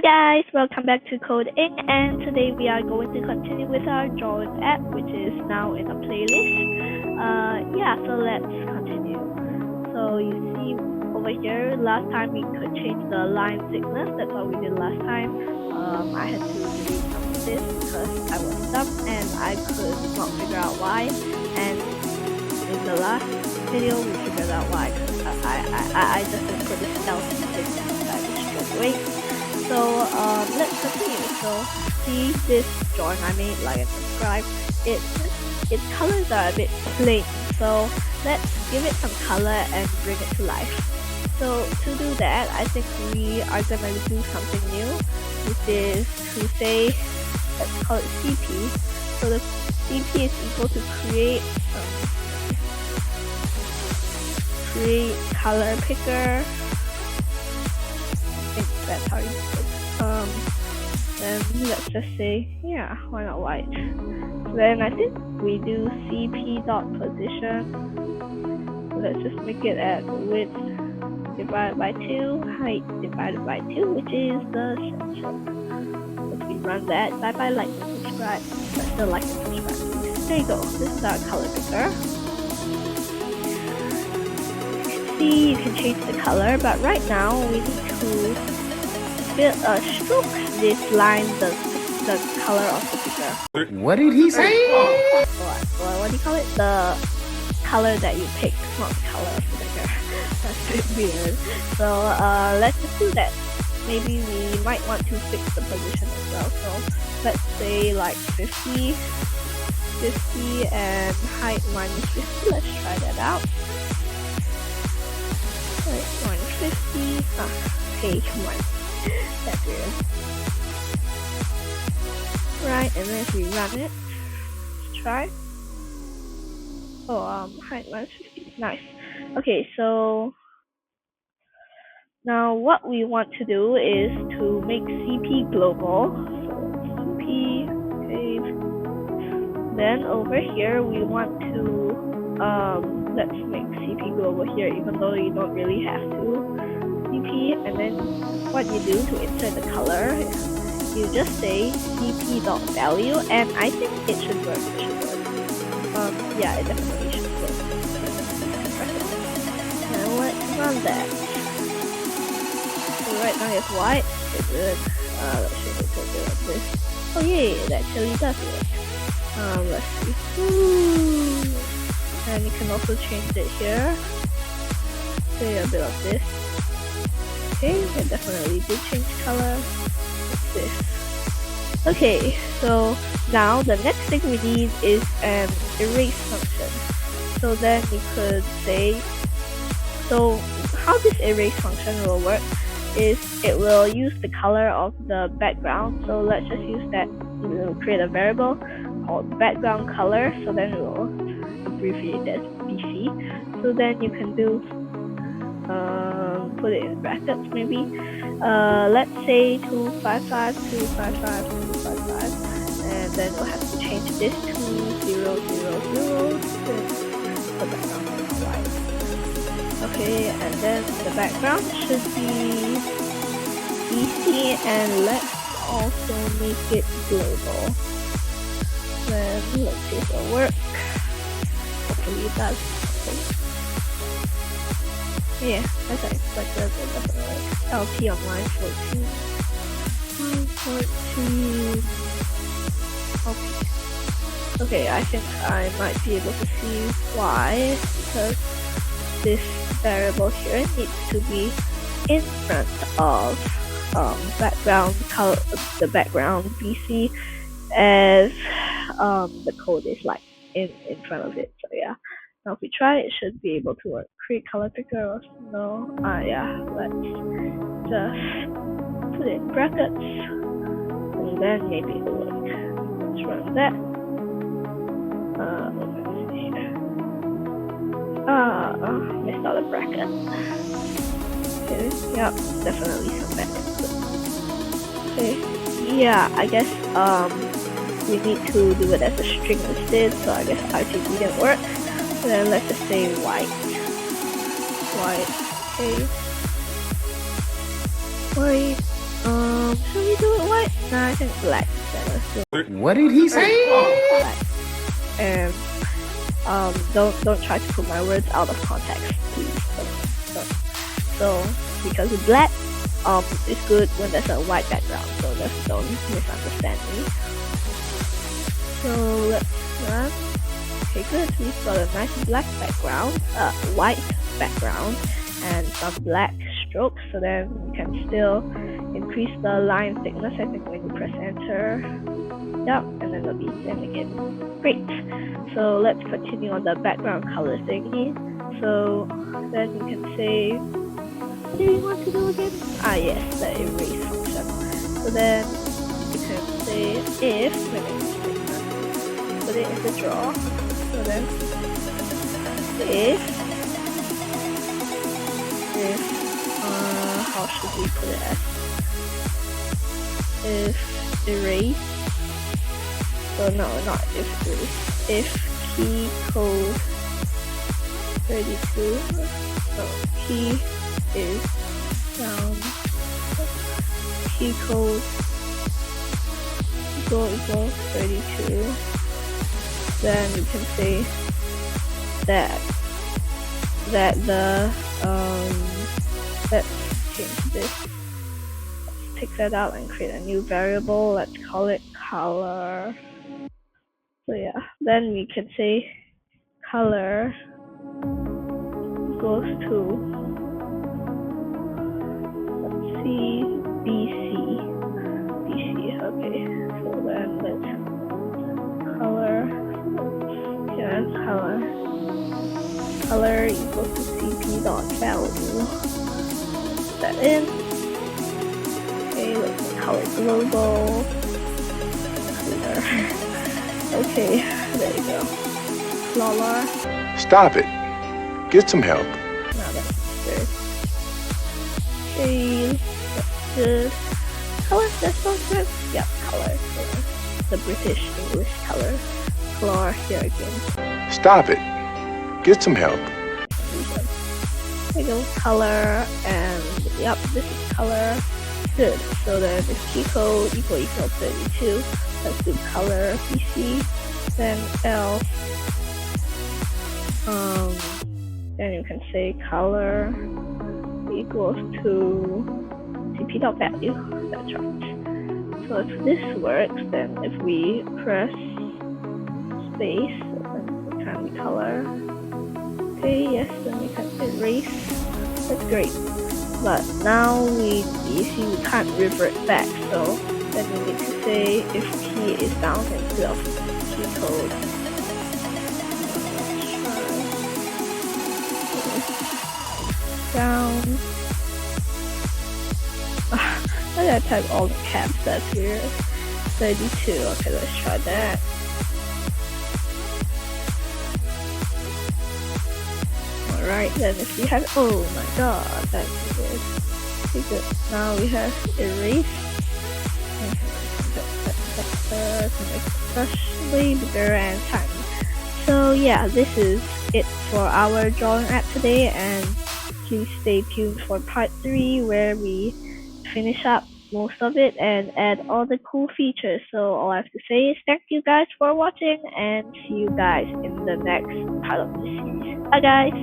guys, welcome back to Code Inc. And today we are going to continue with our drawing app, which is now in a playlist. So let's continue. So you see over here, last time we could change the line thickness. That's what we did last time. I had to delete some of this because I was dumb and I could not figure out why. And in the last video, we figured out why. I just didn't put the stealth thing inside straight away. So let's continue. So see this drawing I made, like and subscribe. Its colors are a bit plain, so let's give it some color and bring it to life. So to do that, I think we are gonna do something new, which is to say, let's call it CP. So the CP is equal to create color picker. I think that's how you do it. Then let's just say, yeah, why not white? Then I think we do CP dot position. Let's just make it at width divided by 2, height divided by 2, which is the center. If we run that, bye like and subscribe. But still like and subscribe. There you go. This is our color picker. See, you can change the color, but right now we need to stroke this line the color of the picker. What did he say? What do you call it? The color that you pick, not the color of the picker. That's a bit weird. So let's just do that. Maybe we might want to fix the position as well. So let's say like 50 and height minus 50. Let's try that out. Right, minus 50. Hey, come on. That's weird. Right, and then if we run it, let's try. Oh, height minus 50. Nice. Okay, so now what we want to do is to make CP global. So CP, okay. Then over here we want to let's make CP global here, even though you don't really have to. CP, and then what you do to insert the color, you just say CP.value, and I think it should work. Yeah, it definitely should work. And let's run that. So right now it's white. It's good. Let's show it a bit of this. Oh yay, it actually does work. Let's see. And you can also change it here. Say a bit of this. Okay, it definitely did change color. What's this? Okay, so now the next thing we need is an erase function. So then you could say, so how this erase function will work is it will use the color of the background. So let's just use that. We'll create a variable called background color. So then we'll abbreviate as BC. So then you can do put it in brackets maybe. Let's say 255, 255, 255, and then we'll have to change this to 0, 0, 0. The background is white. Okay, and then the background should be BC, and let's also make it global. Then let's see if it'll work. Hopefully it does. Okay. Yeah, as I expected, LP on line 14. Okay, I think I might be able to see why, because this variable here needs to be in front of background color, the background BC, as the code is like in front of it. So yeah. Now if we try, it should be able to work. Create color picker or no? Yeah, let's just put it in brackets, and then maybe it'll work. Let's run that. Let's see here. Missed out a bracket. Okay, yeah, definitely some brackets. Okay, yeah, I guess we need to do it as a string instead, so I guess RGB didn't work. Then let's just say white. Okay. White. Should we do it white? No, I think black is better. So What did he say? black. And don't try to put my words out of context, please. So because with black, it's good when there's a white background. So just don't misunderstand me. So let's run. Okay, good. We've got a nice black background, white background, and some black strokes. So then we can still increase the line thickness. I think when you press enter. Yep, and then it'll be same again. Great. So let's continue on the background color thingy. So then you can say, what do you want to do again? Ah yes, the erase function. So then you can say if, put it in the draw. So then if how should we put it as? If erase. So no, not if erase. If key code 32. So key is down. Key code equal 32. Then we can say that the let's change this. Let's take that out and create a new variable. Let's call it color. So yeah, then we can say color equals to, let's see, BC. Okay, so then let's color equals to cp.value. Put that in. Okay, let's color global. Okay, there you go. Lala. Stop it. Get some help. Now that's good. Okay, let's just color. That sounds good. Yeah, color. The British English color. Color here again. Stop it. Get some help. There you go. Color, and yep, this is color. Good. So then if key code equal 32. Let's do color PC, then else, then you can say color equals to cp.value. That's right. So if this works, then if we press space, then we can color. Okay, yes, then we can erase. That's great. But now you see we can't revert back, so then we need to say if key is down instead of key code. Down. I gotta type all the caps, that's weird. 32, okay, let's try that. Alright, then if we have, oh my god, that's good. Okay, good. Now we have erase. To make the brush way bigger and tiny. So yeah, this is it for our drawing app today, and please stay tuned for part 3 where we finish up most of it and add all the cool features. So all I have to say is thank you guys for watching, and see you guys in the next part of the series. Bye guys!